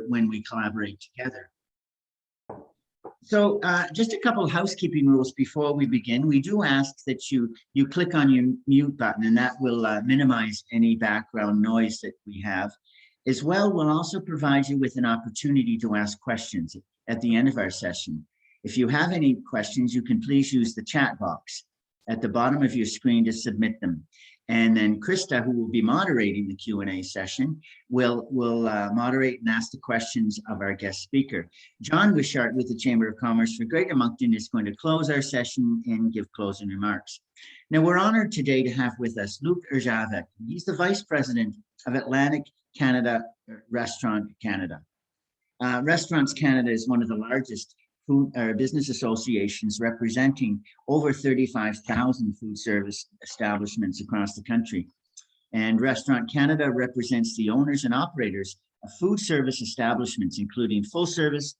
when we collaborate together. So just a couple of housekeeping rules before we begin. We do ask that you click on your mute button, and that will minimize any background noise that we have. As well, we'll also provide you with an opportunity to ask questions at the end of our session. If you have any questions, you can please use the chat box at the bottom of your screen to submit them. And then Krista, who will be moderating the Q&A session, will moderate and ask the questions of our guest speaker. John Wishart with the Chamber of Commerce for Greater Moncton is going to close our session and give closing remarks. Now, we're honored today to have with us Luc Erjavec. He's the Vice President of Atlantic Canada Restaurant Canada. Restaurants Canada is one of the largest food or business associations representing over 35,000 food service establishments across the country. And Restaurant Canada represents the owners and operators of food service establishments, including full service,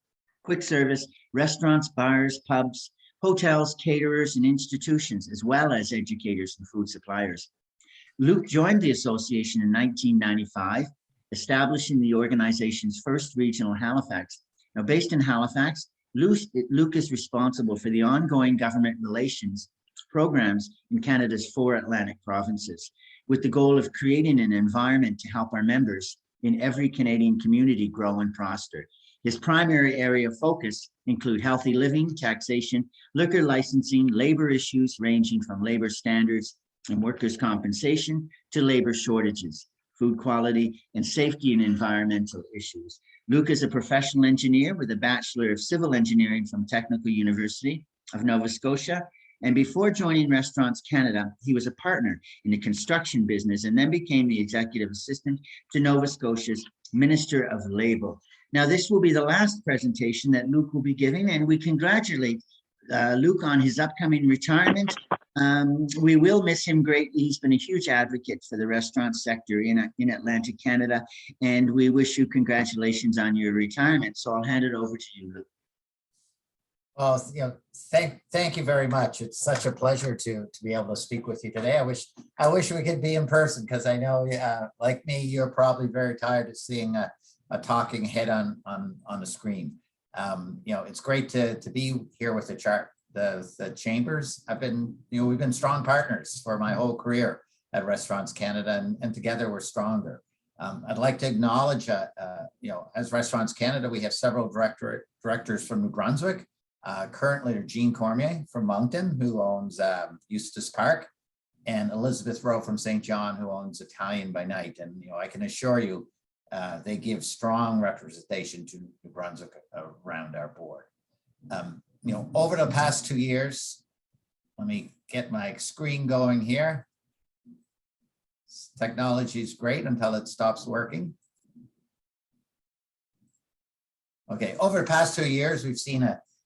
quick service, restaurants, bars, pubs, hotels, caterers, and institutions, as well as educators and food suppliers. Luc joined the association in 1995, establishing the organization's first regional Halifax. Now, based in Halifax, Luc is responsible for the ongoing government relations programs in Canada's 4 Atlantic provinces, with the goal of creating an environment to help our members in every Canadian community grow and prosper. His primary area of focus include healthy living, taxation, liquor licensing, labor issues ranging from labor standards and workers' compensation to labor shortages, food quality, and safety and environmental issues. Luc is a professional engineer with a Bachelor of Civil Engineering from Technical University of Nova Scotia. And before joining Restaurants Canada, he was a partner in the construction business and then became the executive assistant to Nova Scotia's Minister of Labour. Now, this will be the last presentation that Luc will be giving, and we congratulate Luc on his upcoming retirement. We will miss him greatly. He's been a huge advocate for the restaurant sector in Atlantic Canada, and we wish you congratulations on your retirement. So I'll hand it over to you, Luc. Well, thank you very much. It's such a pleasure to be able to speak with you today. I wish we could be in person, because I know, like me, you're probably very tired of seeing a talking head on the screen. It's great to be here with the chambers. We've been strong partners for my whole career at Restaurants Canada, and together we're stronger. I'd like to acknowledge, as Restaurants Canada, we have several directors from New Brunswick. Currently, Jean Cormier from Moncton, who owns Eustis Park, and Elizabeth Rowe from St. John, who owns Italian by Night. And I can assure you, they give strong representation to New Brunswick around our board. Over the past 2 years, let me get my screen going here. Technology is great until it stops working. Okay, over the past 2 years, we've seen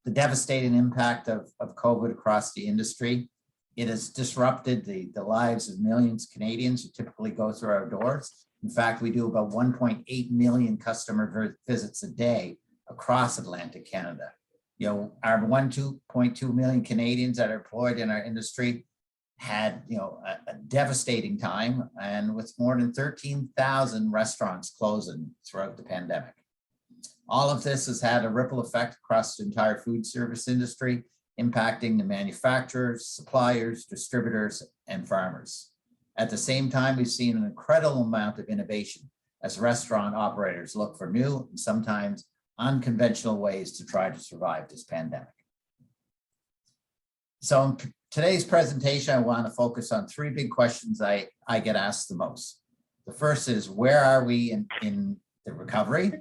the devastating impact of COVID across the industry. It has disrupted the lives of millions of Canadians who typically go through our doors. In fact, we do about 1.8 million customer visits a day across Atlantic Canada. Our 2.2 million Canadians that are employed in our industry had, a devastating time, and with more than 13,000 restaurants closing throughout the pandemic. All of this has had a ripple effect across the entire food service industry, impacting the manufacturers, suppliers, distributors, and farmers. At the same time, we've seen an incredible amount of innovation as restaurant operators look for new and sometimes unconventional ways to try to survive this pandemic. So in today's presentation, I want to focus on 3 big questions I get asked the most. The first is, where are we in the recovery?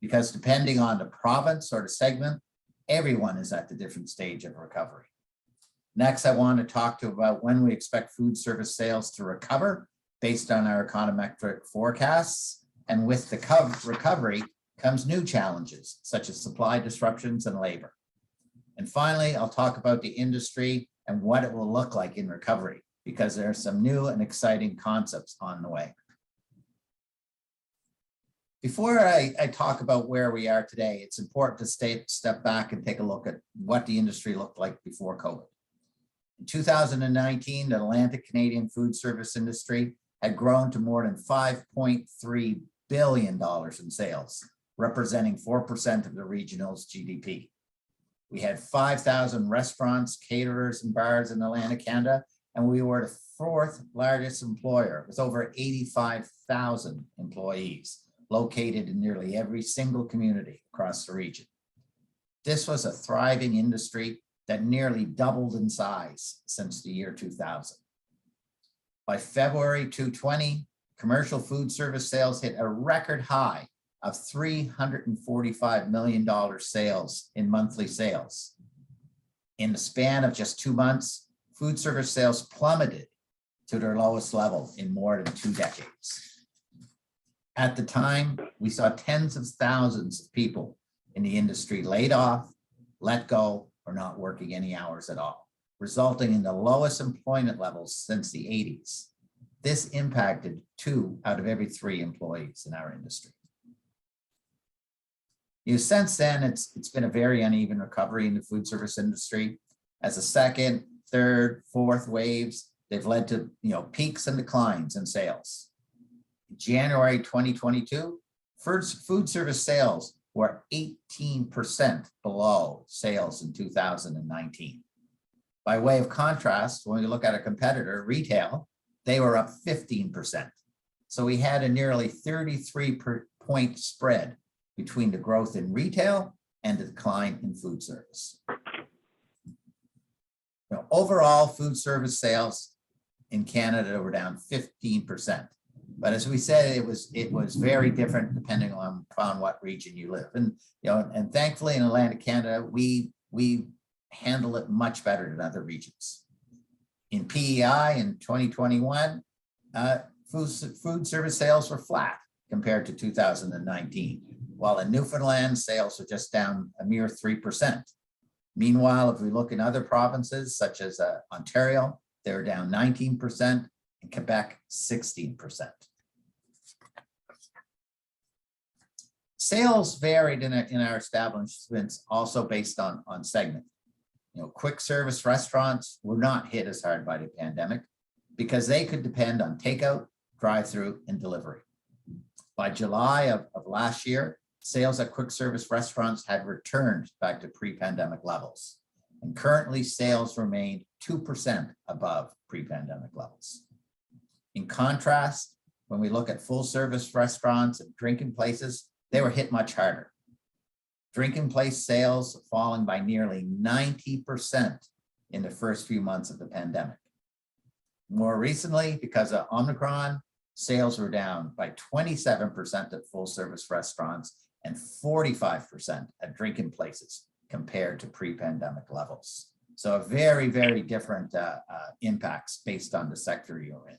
Because depending on the province or the segment, everyone is at the different stage of recovery. Next, I want to talk about when we expect food service sales to recover based on our econometric forecasts. And with the recovery comes new challenges, such as supply disruptions and labor. And finally, I'll talk about the industry and what it will look like in recovery, because there are some new and exciting concepts on the way. Before I talk about where we are today, it's important to step back and take a look at what the industry looked like before COVID. In 2019, the Atlantic Canadian food service industry had grown to more than $5.3 billion in sales. representing 4% of the regional's GDP. We had 5,000 restaurants, caterers, and bars in Atlantic Canada, and we were the fourth largest employer with over 85,000 employees located in nearly every single community across the region. This was a thriving industry that nearly doubled in size since the year 2000. By February 2020, commercial food service sales hit a record high of $345 million sales in monthly sales. In the span of just 2 months, food service sales plummeted to their lowest level in more than 2 decades. At the time, we saw tens of thousands of people in the industry laid off, let go, or not working any hours at all, resulting in the lowest employment levels since the 80s. This impacted 2 out of every 3 employees in our industry. Since then, it's been a very uneven recovery in the food service industry. As the second, third, fourth waves, they've led to peaks and declines in sales. In January 2022, food service sales were 18% below sales in 2019. By way of contrast, when we look at a competitor, retail, they were up 15%. So we had a nearly 33-point spread between the growth in retail and the decline in food service. Overall, food service sales in Canada were down 15%. But as we said, it was very different depending on what region you live. And thankfully in Atlantic Canada, we handle it much better than other regions. In PEI in 2021, food service sales were flat compared to 2019, while in Newfoundland, sales were just down a mere 3%. Meanwhile, if we look in other provinces, such as Ontario, they're down 19%, and Quebec, 16%. Sales varied in our establishments also based on segment. Quick service restaurants were not hit as hard by the pandemic because they could depend on takeout, drive-through, and delivery. By July of last year, sales at quick service restaurants had returned back to pre-pandemic levels. And currently sales remained 2% above pre-pandemic levels. In contrast, when we look at full service restaurants and drinking places, they were hit much harder. Drinking place sales falling by nearly 90% in the first few months of the pandemic. More recently, because of Omicron, sales were down by 27% at full service restaurants and 45% at drinking places compared to pre-pandemic levels. So a very, very different impacts based on the sector you're in.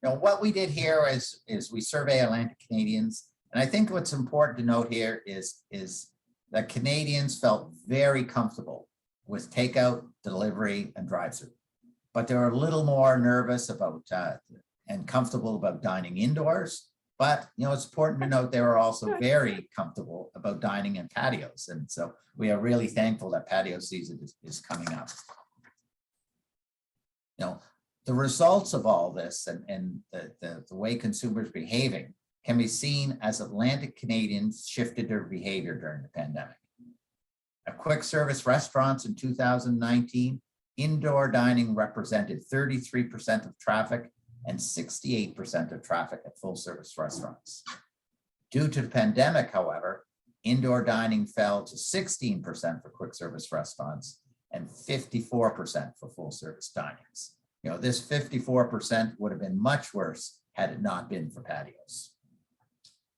What we did here is we survey Atlantic Canadians, and I think what's important to note here is that Canadians felt very comfortable with takeout, delivery, and drive-through, but they were a little more nervous about and comfortable about dining indoors. But it's important to note they were also very comfortable about dining in patios, and so we are really thankful that patio season is coming up. The results of all this and the way consumers behaving can be seen as Atlantic Canadians shifted their behavior during the pandemic. At quick service restaurants in 2019, indoor dining represented 33% of traffic and 68% of traffic at full service restaurants. Due to the pandemic, however, indoor dining fell to 16% for quick service restaurants and 54% for full service dinings. This 54% would have been much worse had it not been for patios.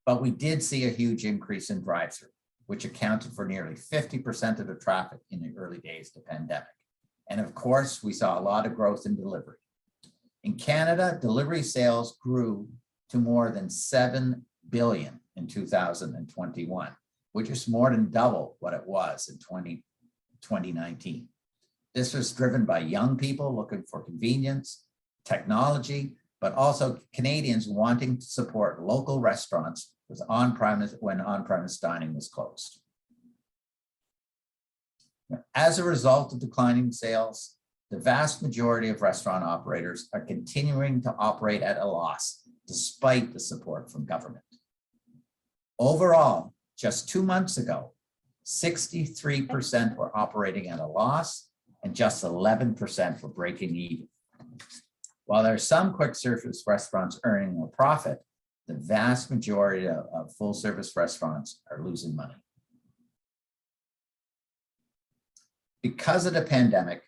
But we did see a huge increase in drive-through, which accounted for nearly 50% of the traffic in the early days of the pandemic. And of course, we saw a lot of growth in delivery. In Canada, delivery sales grew to more than $7 billion in 2021, which is more than double what it was in 2019. This was driven by young people looking for convenience, technology, but also Canadians wanting to support local restaurants with on-premise when on-premise dining was closed. As a result of declining sales, the vast majority of restaurant operators are continuing to operate at a loss despite the support from government. Overall, just 2 months ago, 63% were operating at a loss and just 11% were breaking even. While there are some quick service restaurants earning a profit, the vast majority of full service restaurants are losing money. Because of the pandemic,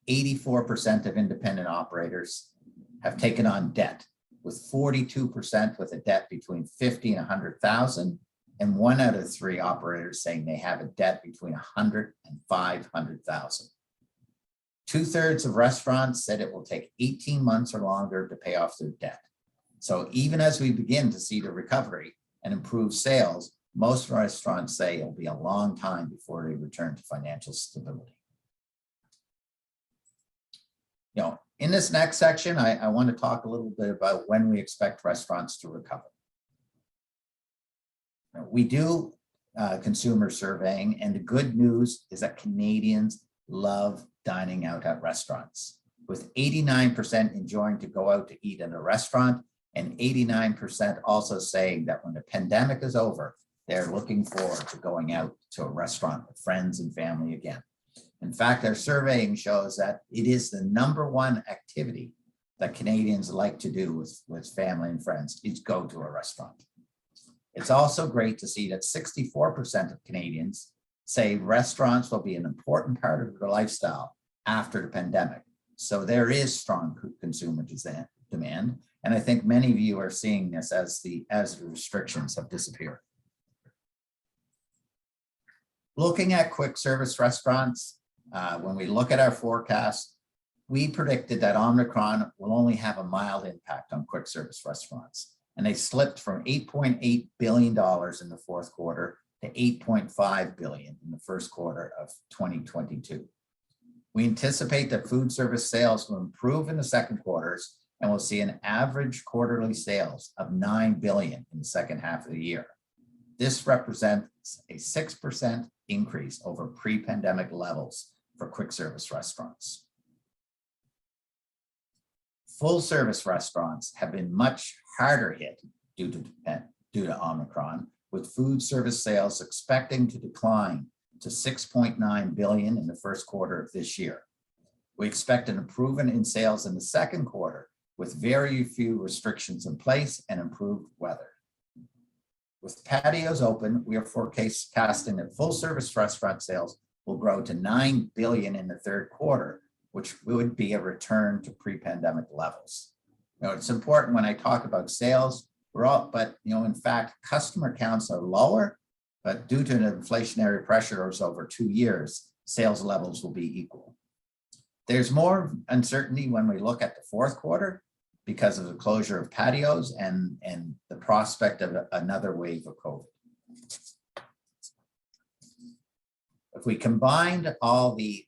84% of independent operators have taken on debt, with 42% with a debt between 50 and 100,000, and 1 out of 3 operators saying they have a debt between 100 and 500,000. 2/3 of restaurants said it will take 18 months or longer to pay off their debt. So even as we begin to see the recovery and improve sales, most restaurants say it'll be a long time before they return to financial stability. In this next section, I want to talk a little bit about when we expect restaurants to recover. We do consumer surveying, and the good news is that Canadians love dining out at restaurants, with 89% enjoying to go out to eat in a restaurant, and 89% also saying that when the pandemic is over, they're looking forward to going out to a restaurant with friends and family again. In fact, our surveying shows that it is the #1 activity that Canadians like to do with family and friends is go to a restaurant. It's also great to see that 64% of Canadians say restaurants will be an important part of their lifestyle after the pandemic. So there is strong consumer demand. And I think many of you are seeing this as the restrictions have disappeared. Looking at quick service restaurants, when we look at our forecast, we predicted that Omicron will only have a mild impact on quick service restaurants. And they slipped from $8.8 billion in the fourth quarter to $8.5 billion in the first quarter of 2022. We anticipate that food service sales will improve in the second quarters, and we'll see an average quarterly sales of $9 billion in the second half of the year. This represents a 6% increase over pre-pandemic levels for quick service restaurants. Full service restaurants have been much harder hit due to Omicron, with food service sales expecting to decline to $6.9 billion in the first quarter of this year. We expect an improvement in sales in the second quarter with very few restrictions in place and improved weather. With patios open, we are forecasting that full service restaurant sales will grow to $9 billion in the third quarter, which would be a return to pre-pandemic levels. It's important when I talk about sales, in fact, customer counts are lower, but due to the inflationary pressures over 2 years, sales levels will be equal. There's more uncertainty when we look at the fourth quarter because of the closure of patios and the prospect of another wave of COVID. If we combined all the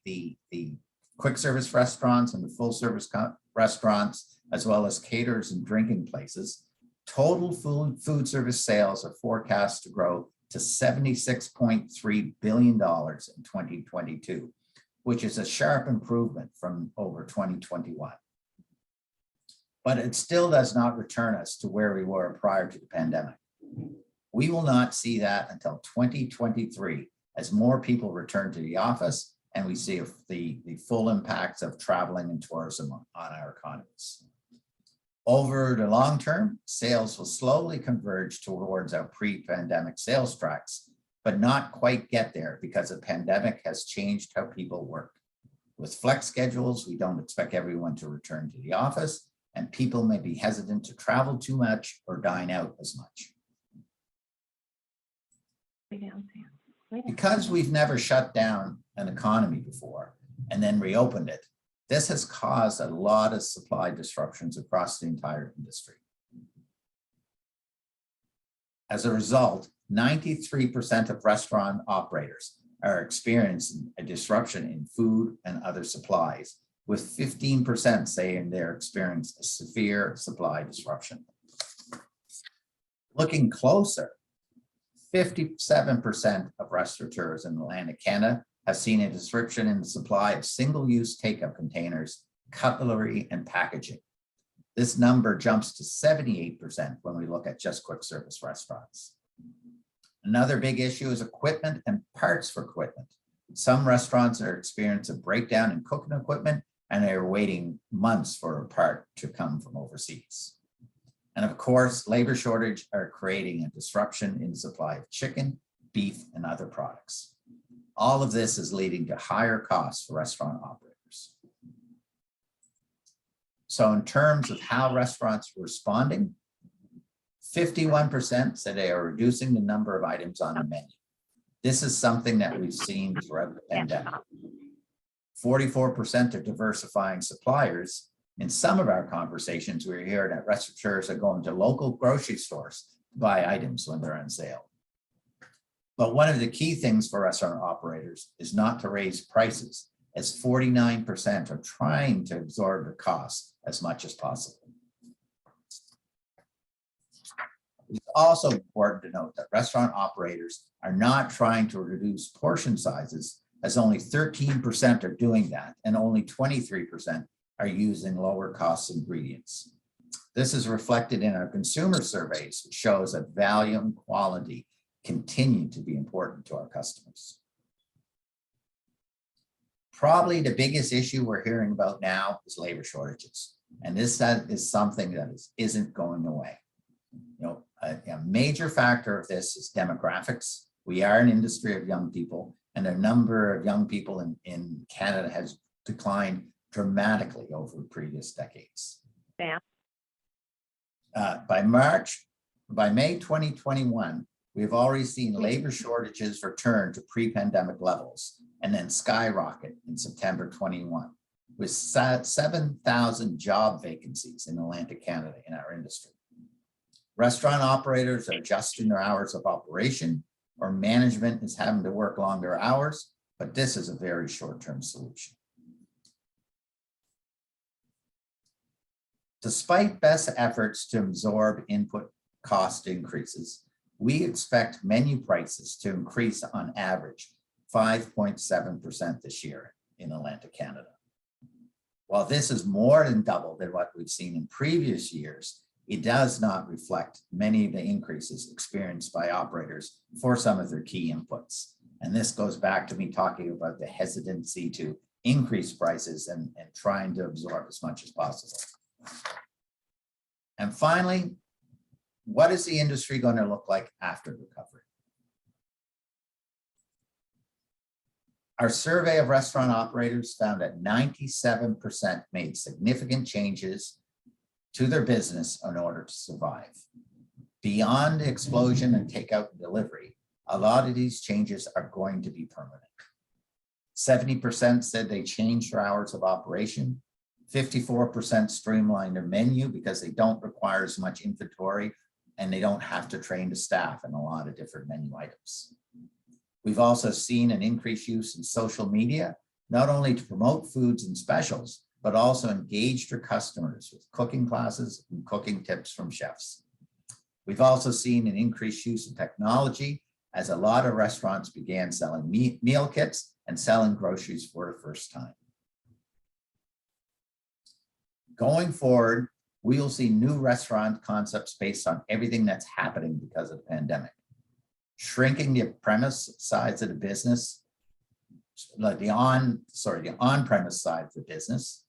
quick service restaurants and the full service restaurants, as well as caterers and drinking places, total food service sales are forecast to grow to $76.3 billion in 2022, which is a sharp improvement from over 2021. But it still does not return us to where we were prior to the pandemic. We will not see that until 2023 as more people return to the office and we see the full impacts of traveling and tourism on our economies. Over the long term, sales will slowly converge towards our pre-pandemic sales tracks, but not quite get there because the pandemic has changed how people work. With flex schedules, we don't expect everyone to return to the office, and people may be hesitant to travel too much or dine out as much. Because we've never shut down an economy before and then reopened it, this has caused a lot of supply disruptions across the entire industry. As a result, 93% of restaurant operators are experiencing a disruption in food and other supplies, with 15% saying they're experiencing a severe supply disruption. Looking closer, 57% of restaurateurs in Atlantic Canada have seen a disruption in the supply of single-use takeout containers, cutlery, and packaging. This number jumps to 78% when we look at just quick service restaurants. Another big issue is equipment and parts for equipment. Some restaurants are experiencing a breakdown in cooking equipment, and they are waiting months for a part to come from overseas. And of course, labor shortage are creating a disruption in the supply of chicken, beef, and other products. All of this is leading to higher costs for restaurant operators. So in terms of how restaurants are responding, 51% said they are reducing the number of items on the menu. This is something that we've seen throughout the pandemic. 44% are diversifying suppliers. In some of our conversations, we're hearing that restaurateurs are going to local grocery stores to buy items when they're on sale. But one of the key things for restaurant operators is not to raise prices, as 49% are trying to absorb the cost as much as possible. It's also important to note that restaurant operators are not trying to reduce portion sizes, as only 13% are doing that, and only 23% are using lower cost ingredients. This is reflected in our consumer surveys, which shows that value and quality continue to be important to our customers. Probably the biggest issue we're hearing about now is labor shortages. And this is something that isn't going away. A major factor of this is demographics. We are an industry of young people, and the number of young people in Canada has declined dramatically over previous decades. Yeah. By May 2021, we've already seen labor shortages return to pre-pandemic levels and then skyrocket in September 21, with 7,000 job vacancies in Atlantic Canada in our industry. Restaurant operators are adjusting their hours of operation, or management is having to work longer hours, but this is a very short-term solution. Despite best efforts to absorb input cost increases, we expect menu prices to increase on average 5.7% this year in Atlantic Canada. While this is more than double than what we've seen in previous years, it does not reflect many of the increases experienced by operators for some of their key inputs. And this goes back to me talking about the hesitancy to increase prices and trying to absorb as much as possible. And finally, what is the industry going to look like after recovery? Our survey of restaurant operators found that 97% made significant changes to their business in order to survive. Beyond the explosion in takeout and delivery, a lot of these changes are going to be permanent. 70% said they changed their hours of operation. 54% streamlined their menu because they don't require as much inventory and they don't have to train the staff in a lot of different menu items. We've also seen an increased use in social media, not only to promote foods and specials, but also engage their customers with cooking classes and cooking tips from chefs. We've also seen an increased use of technology as a lot of restaurants began selling meal kits and selling groceries for the first time. Going forward, we will see new restaurant concepts based on everything that's happening because of the pandemic. Shrinking the premise sides of the business, like the on-premise side of the business,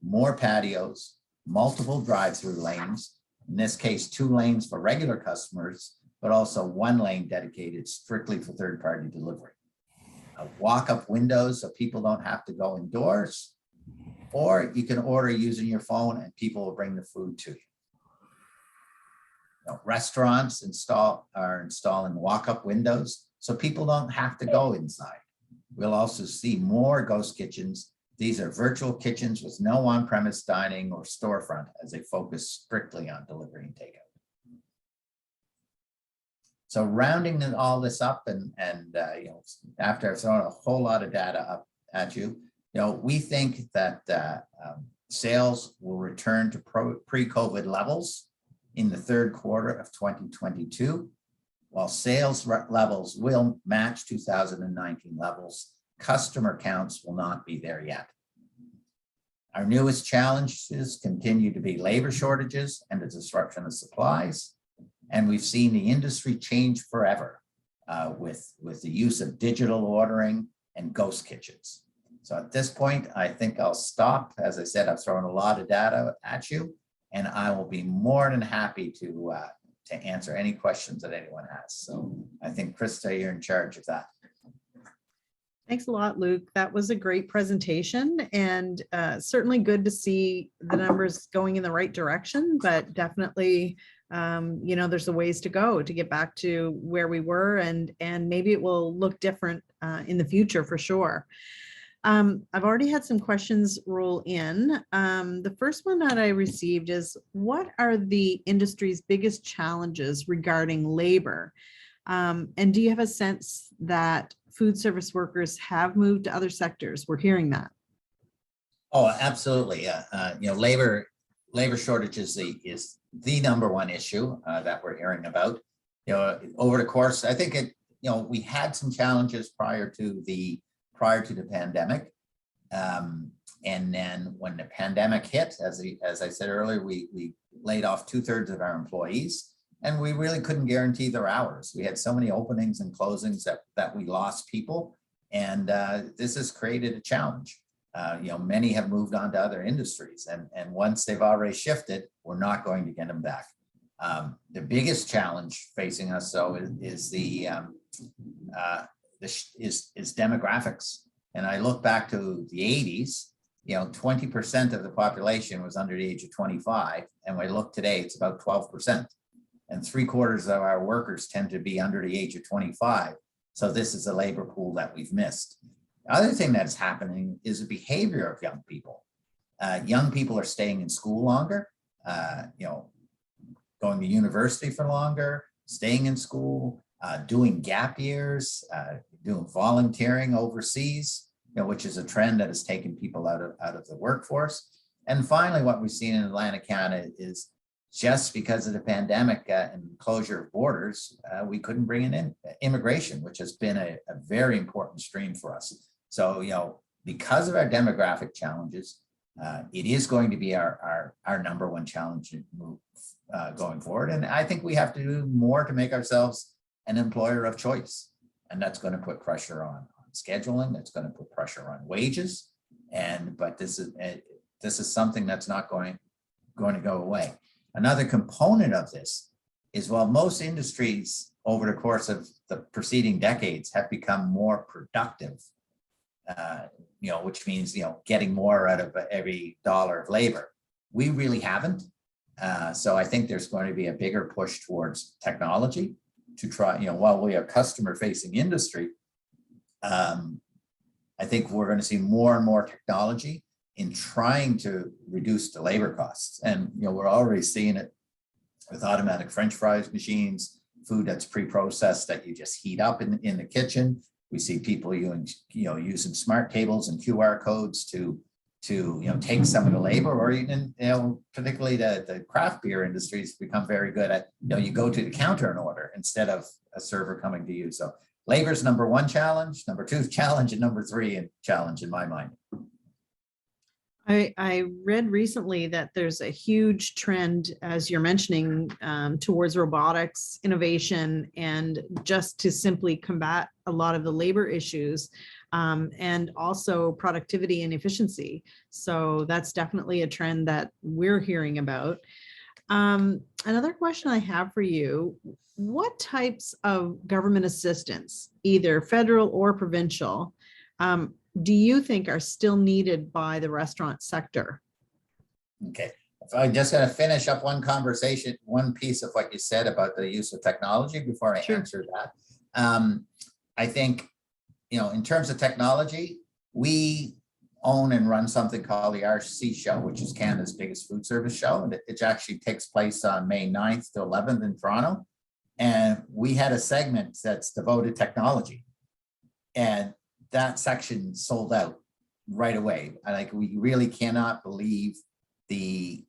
more patios, multiple drive-through lanes, in this case, 2 lanes for regular customers, but also 1 lane dedicated strictly for third-party delivery. Walk-up windows so people don't have to go indoors, or you can order using your phone and people will bring the food to you. Restaurants are installing walk-up windows so people don't have to go inside. We'll also see more ghost kitchens. These are virtual kitchens with no on-premise dining or storefront as they focus strictly on delivery and takeout. So rounding all this up and after I've thrown a whole lot of data up at you, we think that sales will return to pre-COVID levels in the third quarter of 2022. While sales levels will match 2019 levels, customer counts will not be there yet. Our newest challenges continue to be labor shortages and the disruption of supplies. And we've seen the industry change forever. with the use of digital ordering and ghost kitchens. So at this point, I think I'll stop. As I said, I've thrown a lot of data at you, and I will be more than happy to answer any questions that anyone has. So I think, Krista, you're in charge of that. Thanks a lot, Luke. That was a great presentation, and certainly good to see the numbers going in the right direction, but definitely, there's a ways to go to get back to where we were, and maybe it will look different in the future for sure. I've already had some questions roll in. The first one that I received is, what are the industry's biggest challenges regarding labor? And do you have a sense that food service workers have moved to other sectors? We're hearing that. Oh, absolutely. Labor shortages is the number one issue that we're hearing about. Over the course, I think we had some challenges prior to the pandemic. And then when the pandemic hit, as I said earlier, we laid off 2/3 of our employees, and we really couldn't guarantee their hours. We had so many openings and closings that we lost people. And this has created a challenge. Many have moved on to other industries, and once they've already shifted, we're not going to get them back. The biggest challenge facing us, though, is demographics. And I look back to the 80s, 20% of the population was under the age of 25. And we look today, it's about 12%. And 3/4 of our workers tend to be under the age of 25. So this is a labor pool that we've missed. The other thing that's happening is the behavior of young people. Young people are staying in school longer, going to university for longer, staying in school, doing gap years, doing volunteering overseas, which is a trend that has taken people out of the workforce. And finally, what we've seen in Atlantic Canada is just because of the pandemic and closure of borders, we couldn't bring in immigration, which has been a very important stream for us. So, because of our demographic challenges, it is going to be our number one challenge going forward. And I think we have to do more to make ourselves an employer of choice. And that's going to put pressure on scheduling. That's going to put pressure on wages. But this is something that's not going to go away. Another component of this is, while most industries over the course of the preceding decades have become more productive, which means, getting more out of every dollar of labor, we really haven't. So I think there's going to be a bigger push towards technology to try, while we are customer facing industry, I think we're going to see more and more technology in trying to reduce the labor costs. And, we're already seeing it with automatic French fries machines, food that's pre-processed that you just heat up in the kitchen. We see people using smart tables and QR codes to take some of the labor, or even, particularly the craft beer industry has become very good at, you go to the counter and order instead of a server coming to you. So labor is number one challenge, number two challenge, and number three challenge in my mind. I read recently that there's a huge trend, as you're mentioning, towards robotics, innovation, and just to simply combat a lot of the labor issues, and also productivity and efficiency. So that's definitely a trend that we're hearing about. Another question I have for you: what types of government assistance, either federal or provincial, do you think are still needed by the restaurant sector? Okay, if I'm just going to finish up one piece of what you said about the use of technology before I answer that. I think, in terms of technology, we own and run something called the RC Show, which is Canada's biggest food service show. And it actually takes place on May 9th to 11th in Toronto. And we had a segment that's devoted to technology. And that section sold out right away. We really cannot believe the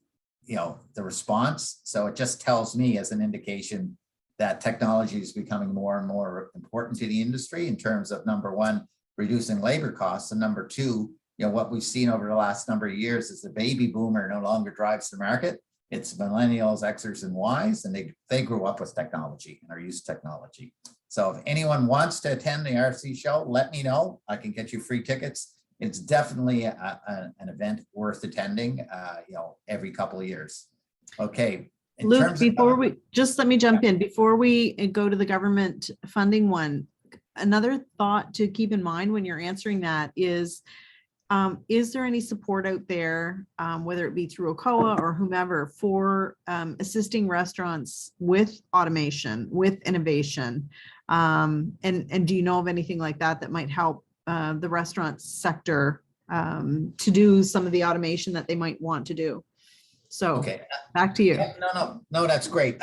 response. So it just tells me, as an indication, that technology is becoming more and more important to the industry in terms of, number one, reducing labor costs, and number two, what we've seen over the last number of years is the baby boomer no longer drives the market. It's millennials, Xers, and Ys, and they grew up with technology and are used to technology. So if anyone wants to attend the RC show, let me know. I can get you free tickets. It's definitely an event worth attending, every couple of years. Okay. In Luke, terms of before we, just let me jump in, before we go to the government funding one, another thought to keep in mind when you're answering that is there any support out there, whether it be through OCOA or whomever, for assisting restaurants with automation, with innovation? And do you know of anything like that that might help the restaurant sector to do some of the automation that they might want to do? So Okay. back to you. Yeah, no, that's great.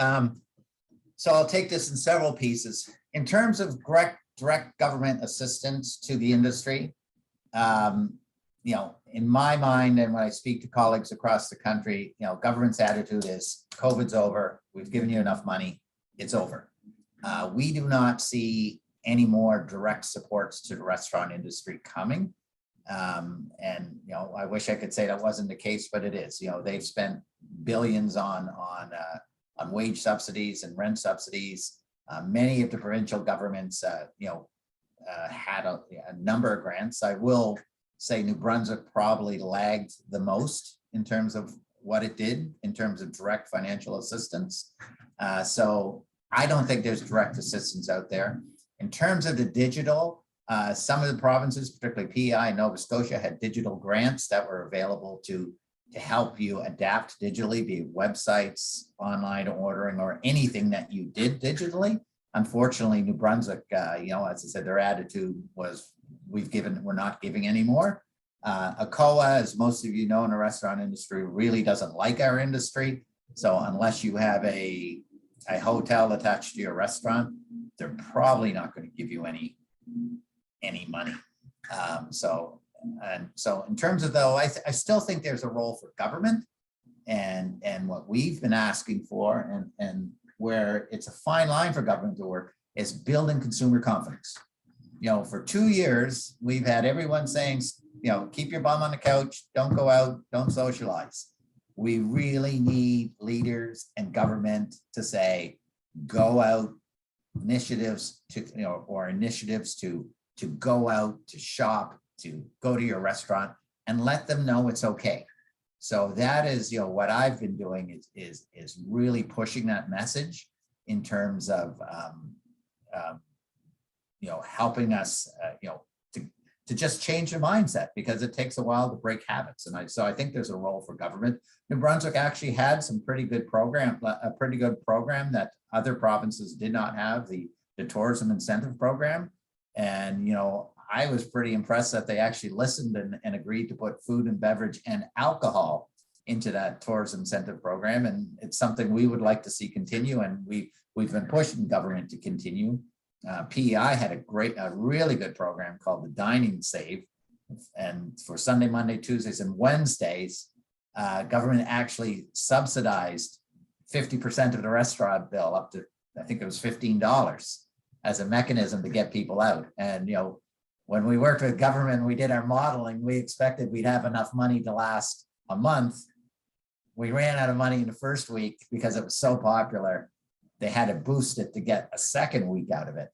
So I'll take this in several pieces. In terms of direct government assistance to the industry, in my mind, and when I speak to colleagues across the country, government's attitude is COVID's over. We've given you enough money. It's over. We do not see any more direct supports to the restaurant industry coming. I wish I could say that wasn't the case, but it is. They've spent billions on wage subsidies and rent subsidies. Many of the provincial governments, had a number of grants. I will say New Brunswick probably lagged the most in terms of what it did in terms of direct financial assistance. So I don't think there's direct assistance out there. In terms of the digital, some of the provinces, particularly PEI and Nova Scotia, had digital grants that were available to help you adapt digitally, be it websites, online ordering, or anything that you did digitally. Unfortunately, New Brunswick, as I said, their attitude was, we're not giving anymore. ACOA, as most of you know, in the restaurant industry, really doesn't like our industry. So unless you have a hotel attached to your restaurant, they're probably not going to give you any money. So in terms of though, I still think there's a role for government, and what we've been asking for, and where it's a fine line for government to work, is building consumer confidence. For 2 years, we've had everyone saying, keep your bum on the couch, don't go out, don't socialize. We really need leaders and government to say, go out, initiatives to go out, to shop, to go to your restaurant, and let them know it's okay. So that is, what I've been doing is really pushing that message in terms of, helping us, to just change the mindset, because it takes a while to break habits. And so I think there's a role for government. New Brunswick actually had some pretty good program that other provinces did not have, the tourism incentive program. And, I was pretty impressed that they actually listened and agreed to put food and beverage and alcohol into that tourism incentive program. And it's something we would like to see continue. And we've been pushing government to continue. PEI had a really good program called the Dining Save. And for Sunday, Monday, Tuesdays, and Wednesdays, government actually subsidized 50% of the restaurant bill up to, I think it was $15, as a mechanism to get people out. And, when we worked with government, we did our modeling, we expected we'd have enough money to last a month. We ran out of money in the first week because it was so popular. They had to boost it to get a second week out of it.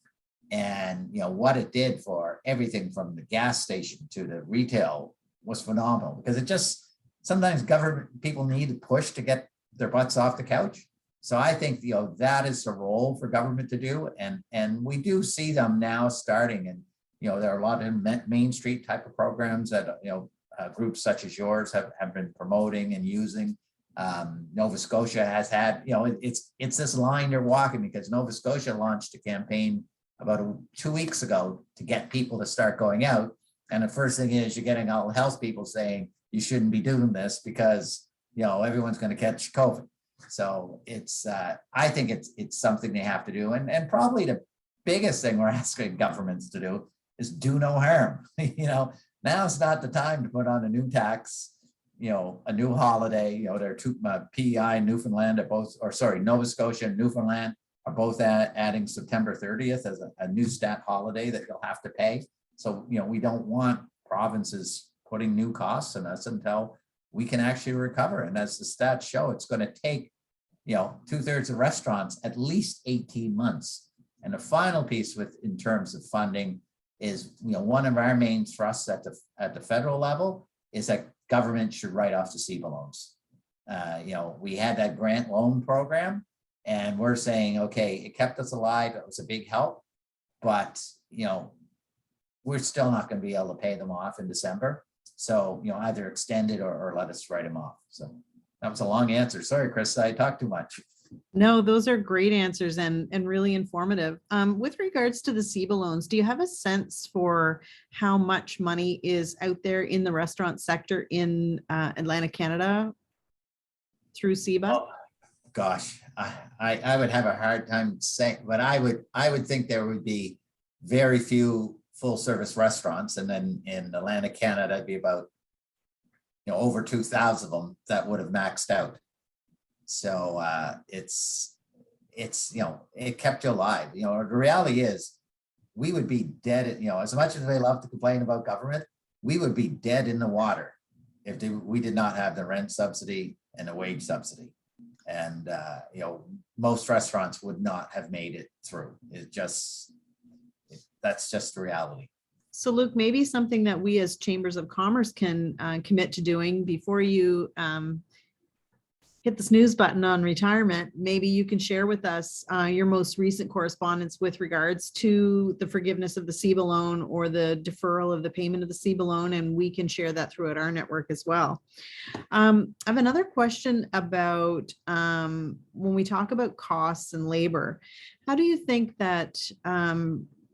And what it did for everything from the gas station to the retail was phenomenal, because it just, sometimes government people need to push to get their butts off the couch. So I think, that is the role for government to do. And we do see them now starting, and, there are a lot of Main Street type of programs that, groups such as yours have been promoting and using. Nova Scotia has had, it's this line they're walking, because Nova Scotia launched a campaign about 2 weeks ago to get people to start going out. And the first thing is, you're getting all health people saying you shouldn't be doing this because, everyone's going to catch COVID. So it's, I think it's something they have to do. And probably the biggest thing we're asking governments to do is do no harm. Now's not the time to put on a new tax, a new holiday. There are two, PEI and Newfoundland are both, Nova Scotia and Newfoundland are both adding September 30th as a new stat holiday that you'll have to pay. So, we don't want provinces putting new costs on us until we can actually recover. And as the stats show, it's going to take, 2/3 of restaurants at least 18 months. And the final piece in terms of funding is, one of our main thrusts at the federal level is that government should write off the SEBA loans. We had that grant loan program, and we're saying, okay, it kept us alive. It was a big help, but, we're still not going to be able to pay them off in December. So, either extend it or let us write them off. So that was a long answer. Sorry, Chris, I talked too much. No, those are great answers and really informative. With regards to the SEBA loans, do you have a sense for how much money is out there in the restaurant sector in Atlantic Canada through SEBA? Oh, gosh, I would have a hard time saying, but I would think there would be very few full service restaurants, and then in Atlantic Canada, it'd be about over 2,000 of them that would have maxed out. So it's it kept you alive. The reality is we would be dead. As much as they love to complain about government, we would be dead in the water if we did not have the rent subsidy and the wage subsidy. And most restaurants would not have made it through. That's just the reality. So Luke, maybe something that we as chambers of commerce can commit to doing before you hit the snooze button on retirement. Maybe you can share with us your most recent correspondence with regards to the forgiveness of the SEBA loan or the deferral of the payment of the SEBA loan, and we can share that throughout our network as well. I have another question about when we talk about costs and labor, how do you think that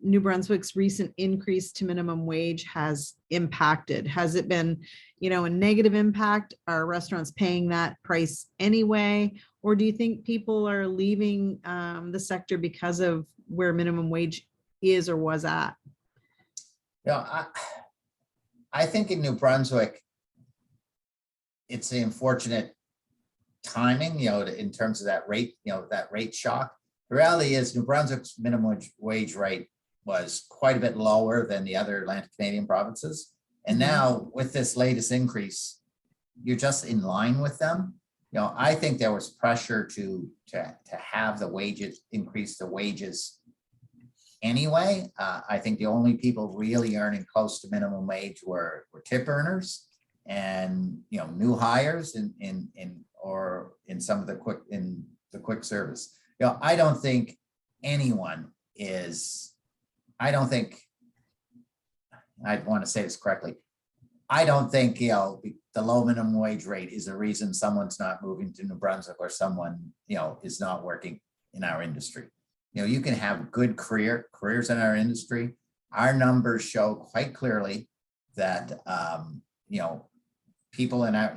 New Brunswick's recent increase to minimum wage has impacted? Has it been, a negative impact? Are restaurants paying that price anyway? Or do you think people are leaving the sector because of where minimum wage is or was at? I think in New Brunswick, it's the unfortunate timing, in terms of that rate, that rate shock. The reality is New Brunswick's minimum wage rate was quite a bit lower than the other Atlantic Canadian provinces. And now with this latest increase, you're just in line with them. I think there was pressure to have the wages, increase the wages anyway. I think the only people really earning close to minimum wage were tip earners and, new hires or in some of the quick service. I don't think anyone is, I want to say this correctly. I don't think, the low minimum wage rate is the reason someone's not moving to New Brunswick or someone, is not working in our industry. You can have good careers in our industry. Our numbers show quite clearly that, people in our,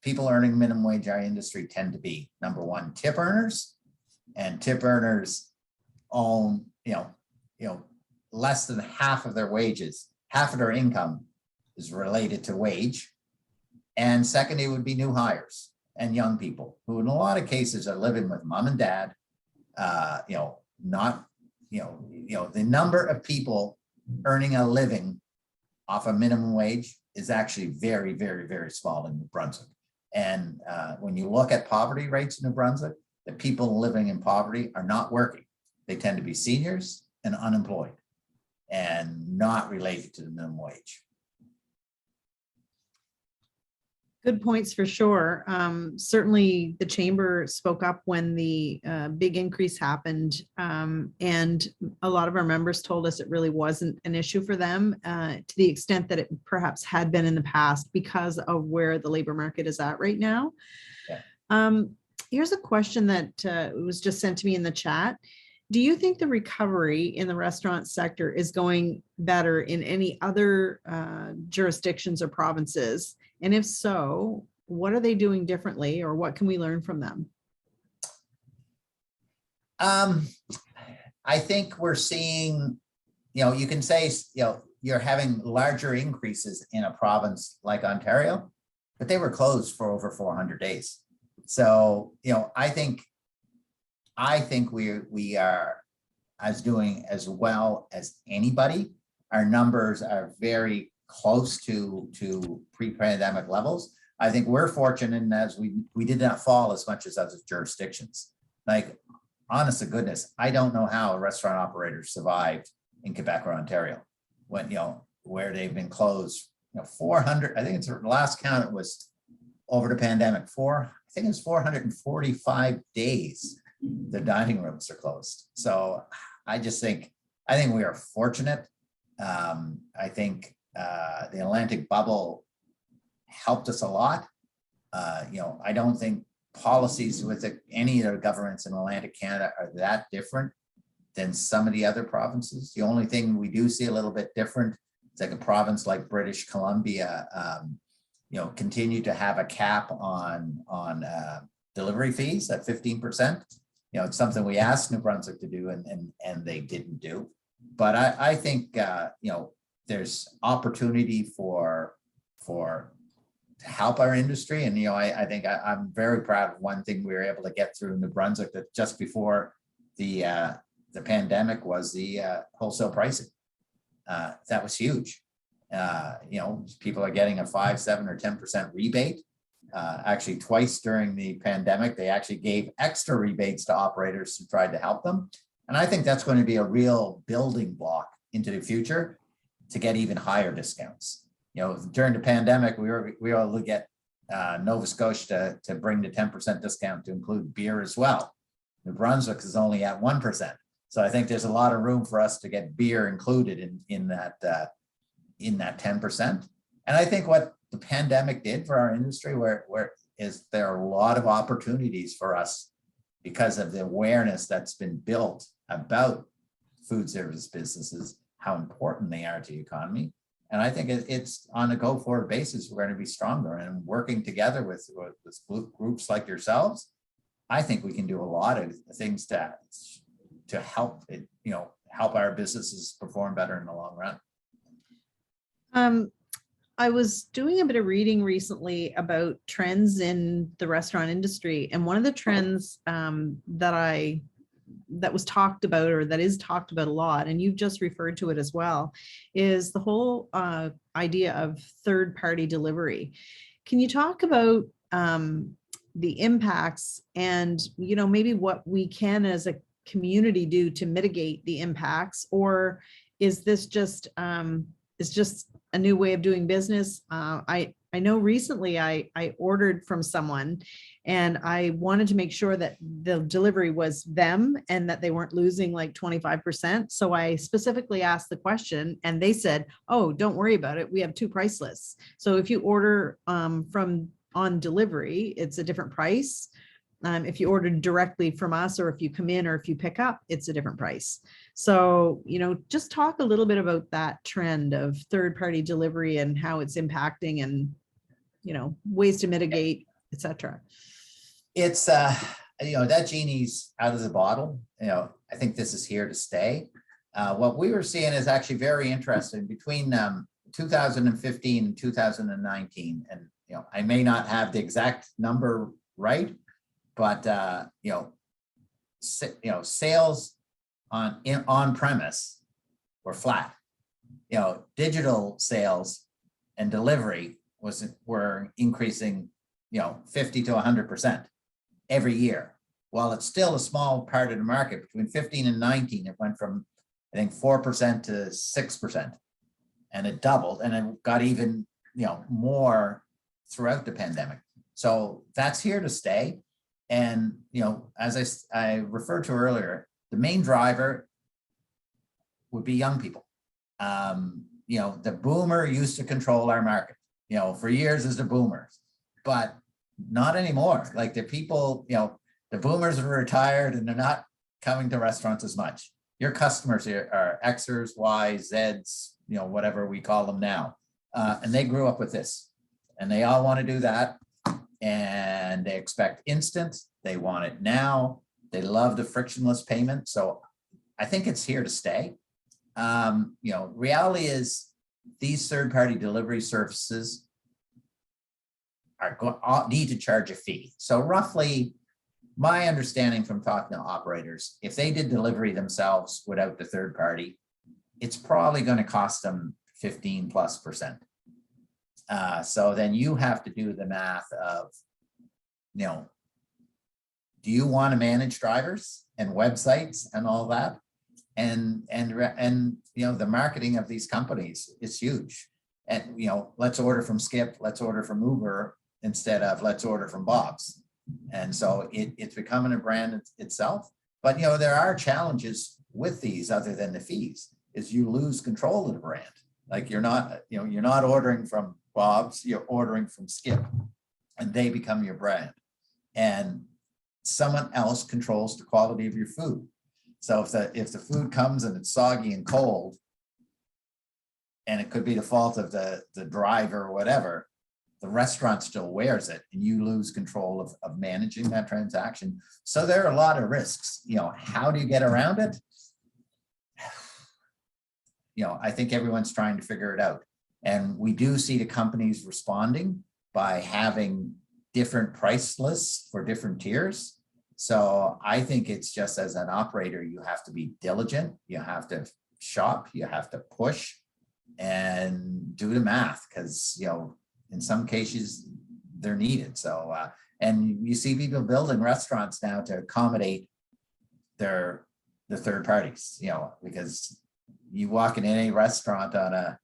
people earning minimum wage in our industry tend to be, number one, tip earners, and tip earners own, less than half of their wages, half of their income is related to wage. And second, it would be new hires and young people who in a lot of cases are living with mom and dad. The number of people earning a living off a minimum wage is actually very, very, very small in New Brunswick. And when you look at poverty rates in New Brunswick, the people living in poverty are not working. They tend to be seniors and unemployed and not related to the minimum wage. Good points for sure. Certainly the chamber spoke up when the big increase happened, and a lot of our members told us it really wasn't an issue for them to the extent that it perhaps had been in the past because of where the labor market is at right now. Yeah. Here's a question that was just sent to me in the chat. Do you think the recovery in the restaurant sector is going better in any other jurisdictions or provinces? And if so, what are they doing differently, or what can we learn from them? I think we're seeing, you can say, you're having larger increases in a province like Ontario, but they were closed for over 400 days. So, I think we are as doing as well as anybody. Our numbers are very close to pre-pandemic levels. I think we're fortunate in as we did not fall as much as other jurisdictions. Like honest to goodness, I don't know how a restaurant operator survived in Quebec or Ontario when, where they've been closed, 400, I think it's the last count, it was over the pandemic, I think it was 445 days the dining rooms are closed. So I think we are fortunate. I think the Atlantic bubble helped us a lot. I don't think policies with any of the governments in Atlantic Canada are that different than some of the other provinces. The only thing we do see a little bit different is like a province like British Columbia, continue to have a cap on delivery fees at 15%. It's something we asked New Brunswick to do and they didn't do. But I think, there's opportunity to help our industry. And, I think I'm very proud of one thing we were able to get through New Brunswick that just before the pandemic was the wholesale pricing. That was huge. People are getting a 5, 7, or 10% rebate. Actually, twice during the pandemic, they actually gave extra rebates to operators who tried to help them. And I think that's going to be a real building block into the future to get even higher discounts. During the pandemic, we were able to get Nova Scotia to bring the 10% discount to include beer as well. New Brunswick is only at 1%. So I think there's a lot of room for us to get beer included in that 10%. And I think what the pandemic did for our industry, where there are a lot of opportunities for us because of the awareness that's been built about food service businesses, how important they are to the economy. And I think it's on a go-forward basis, we're going to be stronger, and working together with groups like yourselves. I think we can do a lot of things to help it, help our businesses perform better in the long run. I was doing a bit of reading recently about trends in the restaurant industry, and one of the trends that was talked about, or that is talked about a lot, and you've just referred to it as well, is the whole idea of third-party delivery. Can you talk about the impacts and maybe what we can as a community do to mitigate the impacts, or is this just a new way of doing business? I know recently I ordered from someone and I wanted to make sure that the delivery was them and that they weren't losing like 25%. So I specifically asked the question and they said, oh, don't worry about it. We have 2 price lists. So if you order from on delivery, it's a different price. If you order directly from us, or if you come in, or if you pick up, it's a different price. So, just talk a little bit about that trend of third-party delivery and how it's impacting, and, ways to mitigate, etc. It's, that genie's out of the bottle. I think this is here to stay. What we were seeing is actually very interesting between 2015 and 2019. And, I may not have the exact number right, but sales on premise were flat. Digital sales and delivery were increasing 50 to 100% every year. While it's still a small part of the market, between 15 and 19, it went from I think 4% to 6%, and it doubled, and it got even more throughout the pandemic. So that's here to stay. And, as I referred to earlier, the main driver would be young people. The boomer used to control our market, for years as the boomers, but not anymore. Like the people, the boomers are retired and they're not coming to restaurants as much. Your customers are Xers, Ys, Zs, whatever we call them now. And they grew up with this and they all want to do that. And they expect instant, they want it now. They love the frictionless payment. So I think it's here to stay. Reality is these third-party delivery services need to charge a fee. So roughly, my understanding from talking to operators, if they did delivery themselves without the third party, it's probably going to cost them 15+%. So then you have to do the math of, do you want to manage drivers and websites and all that. And the marketing of these companies is huge. And, let's order from Skip, let's order from Uber instead of let's order from Bob's. And so it's becoming a brand itself. But, there are challenges with these other than the fees, is you lose control of the brand. Like you're not ordering from Bob's, you're ordering from Skip, and they become your brand. And someone else controls the quality of your food. So if the food comes and it's soggy and cold, and it could be the fault of the driver or whatever, the restaurant still wears it, and you lose control of managing that transaction. So there are a lot of risks. How do you get around it? I think everyone's trying to figure it out. And we do see the companies responding by having different price lists for different tiers. So I think it's just, as an operator, you have to be diligent, you have to shop, you have to push and do the math, because in some cases they're needed. So and you see people building restaurants now to accommodate the third parties, because you walk in any restaurant on a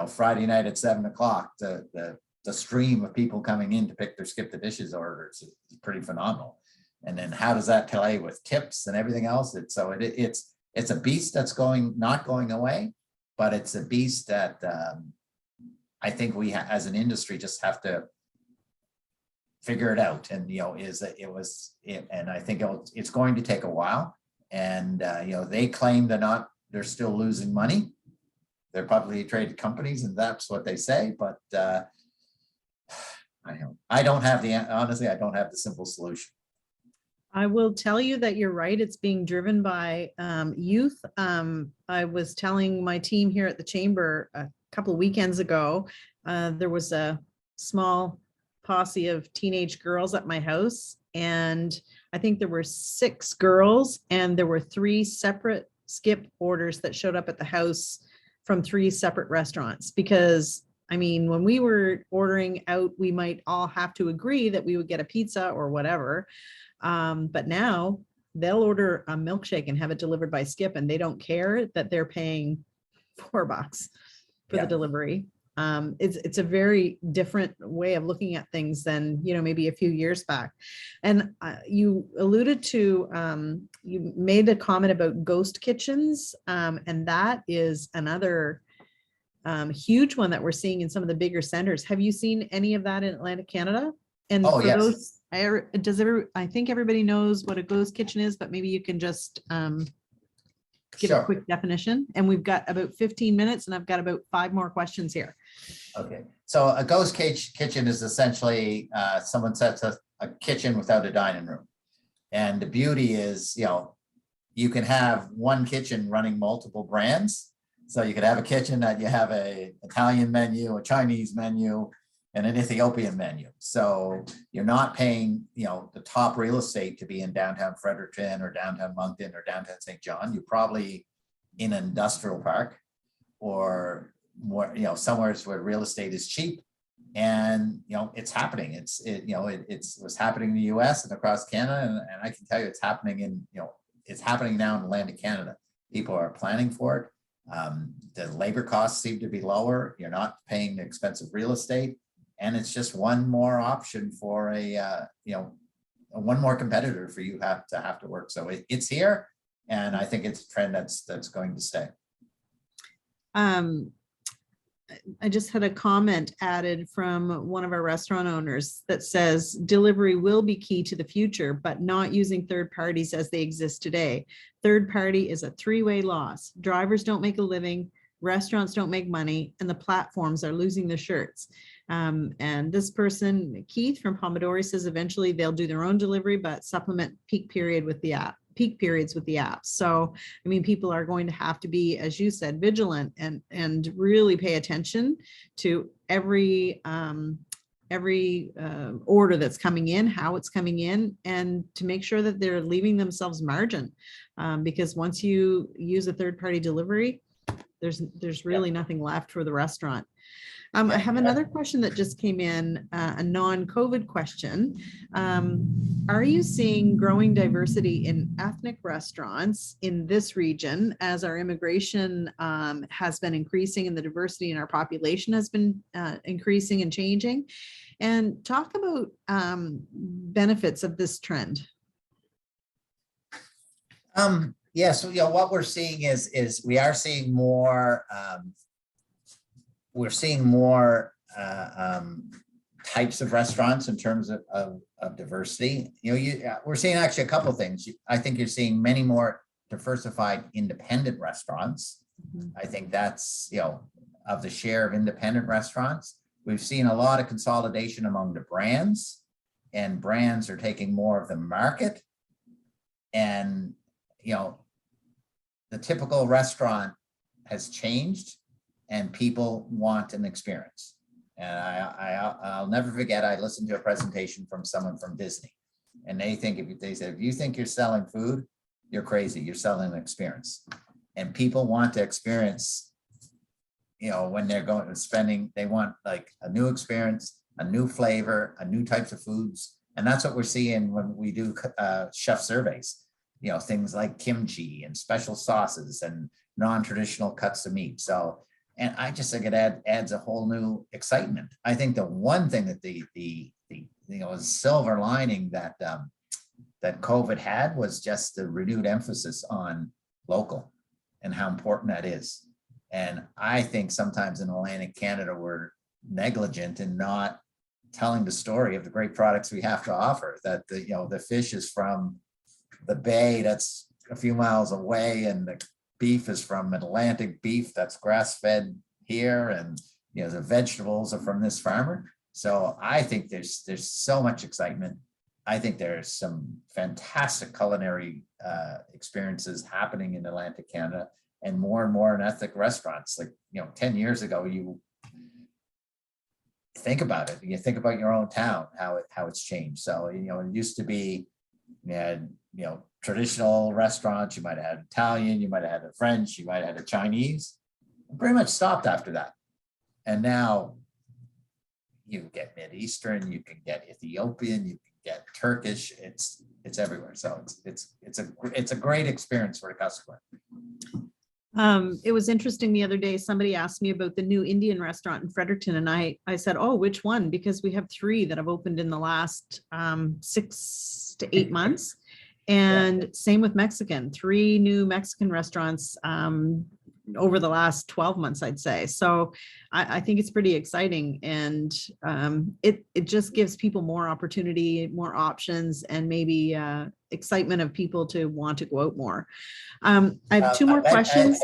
Friday night at 7 o'clock, the stream of people coming in to pick their skip the dishes orders is pretty phenomenal. And then how does that play with tips and everything else? It's a beast that's not going away, but it's a beast that I think we as an industry just have to figure it out. And and I think it's going to take a while. And they claim they're still losing money. They're publicly traded companies, and that's what they say. But I don't have the simple solution. I will tell you that you're right. It's being driven by youth. I was telling my team here at the chamber a couple of weekends ago, there was a small posse of teenage girls at my house, and I think there were 6 girls, and there were 3 separate skip orders that showed up at the house from 3 separate restaurants. Because when we were ordering out, we might all have to agree that we would get a pizza or whatever. But now they'll order a milkshake and have it delivered by Skip, and they don't care that they're paying $4 for the delivery. It's a very different way of looking at things than, maybe a few years back. And you alluded to, you made a comment about ghost kitchens, and that is another huge one that we're seeing in some of the bigger centers. Have you seen any of that in Atlantic Canada? And for yes. those, I think everybody knows what a ghost kitchen is, but maybe you can just give a quick definition. And we've got about 15 minutes, and I've got about 5 more questions here. Okay, so a ghost kitchen is essentially someone sets a kitchen without a dining room. And the beauty is, you can have one kitchen running multiple brands. So you could have a kitchen that you have a Italian menu, a Chinese menu, and an Ethiopian menu. So you're not paying, the top real estate to be in downtown Fredericton or downtown Moncton or downtown St. John. You're probably in an industrial park or more, somewhere where real estate is cheap. And, it's happening. It was happening in the US and across Canada. And I can tell you it's happening it's happening now in Atlantic Canada. People are planning for it. The labor costs seem to be lower. You're not paying the expensive real estate. And it's just one more option for one more competitor for you to have to work. So it's here, and I think it's a trend that's going to stay. I just had a comment added from one of our restaurant owners that says delivery will be key to the future, but not using third parties as they exist today. Third party is a 3-way loss. Drivers don't make a living, restaurants don't make money, and the platforms are losing their shirts. And this person, Keith from Pomodori, says eventually they'll do their own delivery, but supplement peak periods with the app. So, people are going to have to be, as you said, vigilant and really pay attention to every order that's coming in, how it's coming in, and to make sure that they're leaving themselves margin. Because once you use a third-party delivery, There's really nothing left for the restaurant. I have another question that just came in, a non-COVID question. Are you seeing growing diversity in ethnic restaurants in this region as our immigration has been increasing and the diversity in our population has been increasing and changing? And talk about benefits of this trend. Yes, what we're seeing is we are seeing more types of restaurants in terms of diversity. We're seeing actually a couple of things. I think you're seeing many more diversified independent restaurants. I think that's, of the share of independent restaurants. We've seen a lot of consolidation among the brands, and brands are taking more of the market. And, the typical restaurant has changed, and people want an experience. And I'll never forget, I listened to a presentation from someone from Disney, and they said, if you think you're selling food, you're crazy. You're selling an experience. And people want to experience, when they're going and spending, they want like a new experience, a new flavor, a new types of foods. And that's what we're seeing when we do chef surveys, things like kimchi and special sauces and non-traditional cuts of meat. So, and I just think it adds a whole new excitement. I think the one thing that the silver lining that that COVID had was just the renewed emphasis on local and how important that is. And I think sometimes in Atlantic Canada, we're negligent in not telling the story of the great products we have to offer, that the fish is from the bay that's a few miles away, and the beef is from Atlantic beef that's grass-fed here, and the vegetables are from this farmer. So I think there's so much excitement. I think there's some fantastic culinary experiences happening in Atlantic Canada, and more in ethnic restaurants. Like 10 years ago, you think about it. You think about your own town, how it's changed. So it used to be, you had traditional restaurants. You might have had Italian, you might have had a French, you might have had a Chinese. It pretty much stopped after that. And now you get Mid-Eastern, you can get Ethiopian, you can get Turkish. It's everywhere. So it's a great experience for the customer. It was interesting the other day, somebody asked me about the new Indian restaurant in Fredericton, and I said, oh, which one? Because we have 3 that have opened in the last 6 to 8 months. And same with Mexican, 3 new Mexican restaurants over the last 12 months, I'd say. So I think it's pretty exciting, and it just gives people more opportunity, more options, and maybe excitement of people to want to go out more. I have 2 more questions.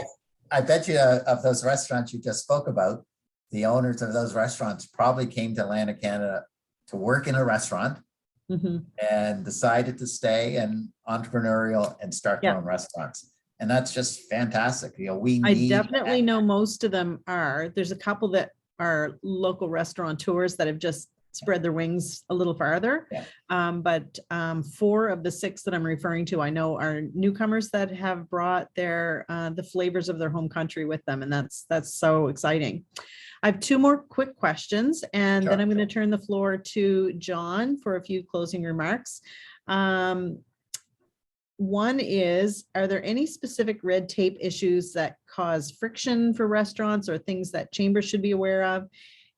I bet you of those restaurants you just spoke about, the owners of those restaurants probably came to Atlantic Canada to work in a restaurant and decided to stay and entrepreneurial and start their own restaurants. And that's just fantastic. I definitely know most of them are. There's a couple that are local restaurateurs that have just spread their wings a little farther. But 4 of the 6 that I'm referring to, I know are newcomers that have brought their the flavors of their home country with them. And that's so exciting. I have 2 more quick questions, and then I'm going to turn the floor to John for a few closing remarks. One is, are there any specific red tape issues that cause friction for restaurants or things that chambers should be aware of?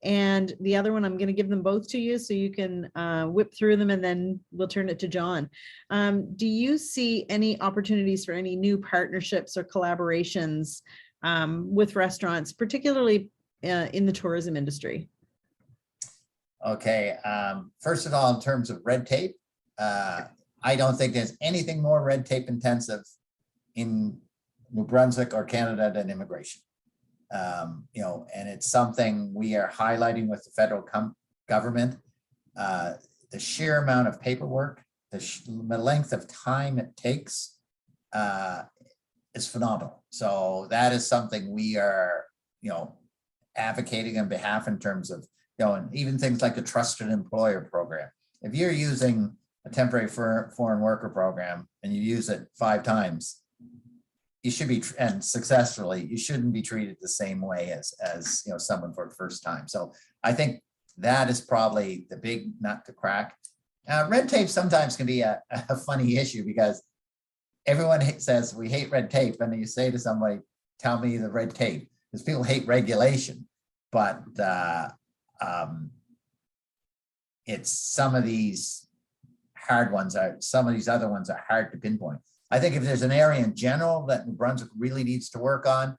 And the other one, I'm going to give them both to you so you can whip through them, and then we'll turn it to John. Do you see any opportunities for any new partnerships or collaborations with restaurants, particularly in the tourism industry? Okay. First of all, in terms of red tape, I don't think there's anything more red tape intensive in New Brunswick or Canada than immigration. And it's something we are highlighting with the federal government. The sheer amount of paperwork, the length of time it takes is phenomenal. So that is something we are, advocating on behalf in terms of, and even things like the trusted employer program. If you're using a temporary foreign worker program and you use it 5 times, you should be, and successfully, you shouldn't be treated the same way as someone for the first time. So I think that is probably the big nut to crack. Red tape sometimes can be a funny issue because everyone says we hate red tape, and then you say to somebody, tell me the red tape, because people hate regulation, but it's some of these hard ones some of these other ones are hard to pinpoint. I think if there's an area in general that New Brunswick really needs to work on,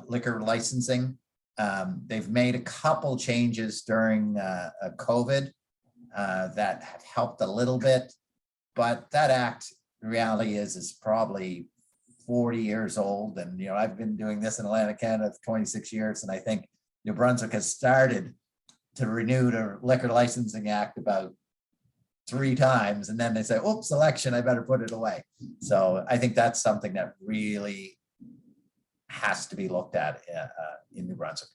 liquor licensing. They've made a couple changes during COVID that have helped a little bit, but that act, the reality is probably 40 years old. And, I've been doing this in Atlantic Canada for 26 years. And I think New Brunswick has started to renew the Liquor Licensing Act about 3 times. And then they say, oops, election, I better put it away. So I think that's something that really has to be looked at in New Brunswick.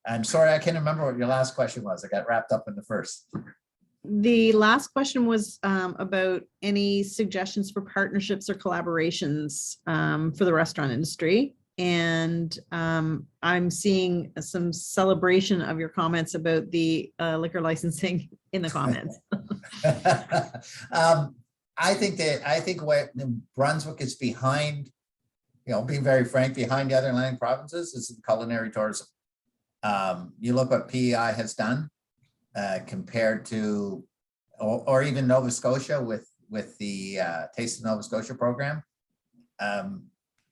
I'm sorry, I can't remember what your last question was. I got wrapped up in the first. The last question was about any suggestions for partnerships or collaborations for the restaurant industry. And I'm seeing some celebration of your comments about the liquor licensing in the comments. I think what New Brunswick is behind, being very frank, behind the other Atlantic provinces is culinary tourism. You look what PEI has done compared to, or even Nova Scotia with the Taste of Nova Scotia program.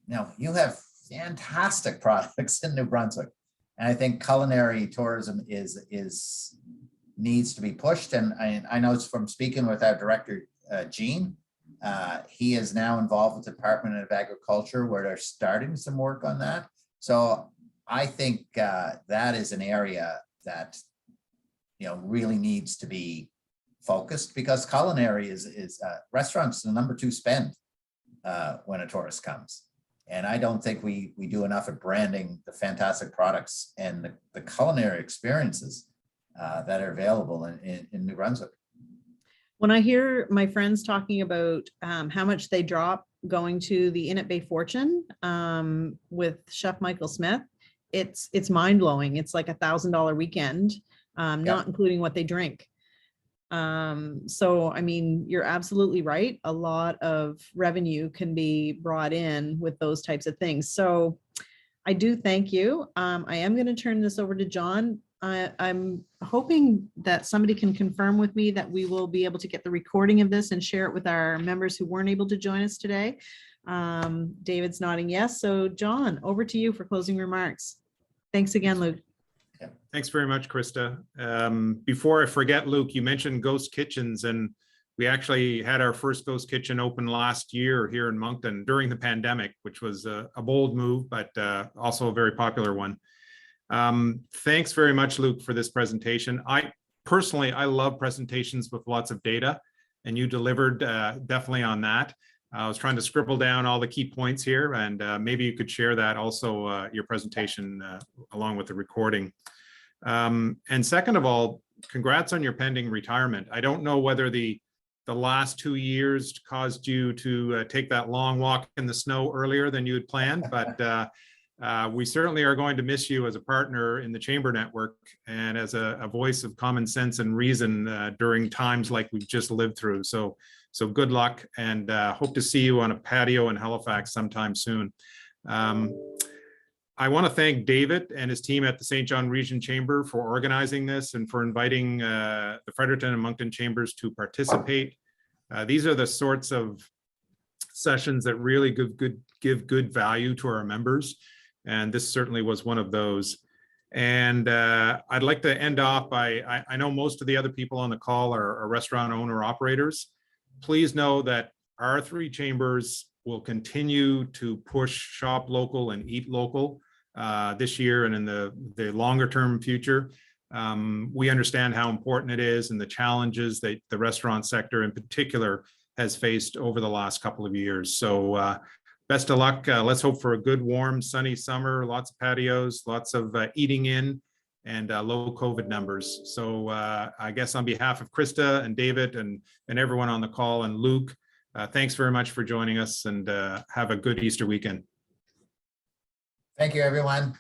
You have fantastic products in New Brunswick, and I think culinary tourism needs to be pushed. And I know it's from speaking with our director, Gene. He is now involved with the Department of Agriculture, where they're starting some work on that. So I think that is an area that really needs to be focused, because culinary is restaurants the number 2 spend when a tourist comes. And I don't think we do enough at branding the fantastic products and the culinary experiences that are available in New Brunswick. When I hear my friends talking about how much they drop going to the Inn at Bay Fortune with Chef Michael Smith, it's mind blowing. It's like $1,000 weekend, not including what they drink. So, I mean, you're absolutely right. A lot of revenue can be brought in with those types of things. So I do thank you. I am going to turn this over to John. I'm hoping that somebody can confirm with me that we will be able to get the recording of this and share it with our members who weren't able to join us today. David's nodding yes. So John, over to you for closing remarks. Thanks again, Luke. Thanks very much, Krista. Before I forget, Luke, you mentioned ghost kitchens, and we actually had our first ghost kitchen open last year here in Moncton during the pandemic, which was a bold move, but also a very popular one. Thanks very much, Luke, for this presentation. I love presentations with lots of data, and you delivered definitely on that. I was trying to scribble down all the key points here, and maybe you could share that also, your presentation along with the recording. And second of all, congrats on your pending retirement. I don't know whether the last 2 years caused you to take that long walk in the snow earlier than you had planned, but we certainly are going to miss you as a partner in the Chamber Network and as a voice of common sense and reason during times like we've just lived through. So good luck, and hope to see you on a patio in Halifax sometime soon. I want to thank David and his team at the St. John Region Chamber for organizing this and for inviting the Fredericton and Moncton Chambers to participate. These are the sorts of sessions that really give good value to our members, and this certainly was one of those. And I'd like to end off by, I know most of the other people on the call are restaurant owner operators. Please know that our 3 chambers will continue to push shop local and eat local this year and in the longer term future. We understand how important it is and the challenges that the restaurant sector in particular has faced over the last couple of years. So best of luck. Let's hope for a good, warm, sunny summer, lots of patios, lots of eating in, and low COVID numbers. So I guess on behalf of Krista and David and everyone on the call and Luke, thanks very much for joining us, and have a good Easter weekend. Thank you, everyone.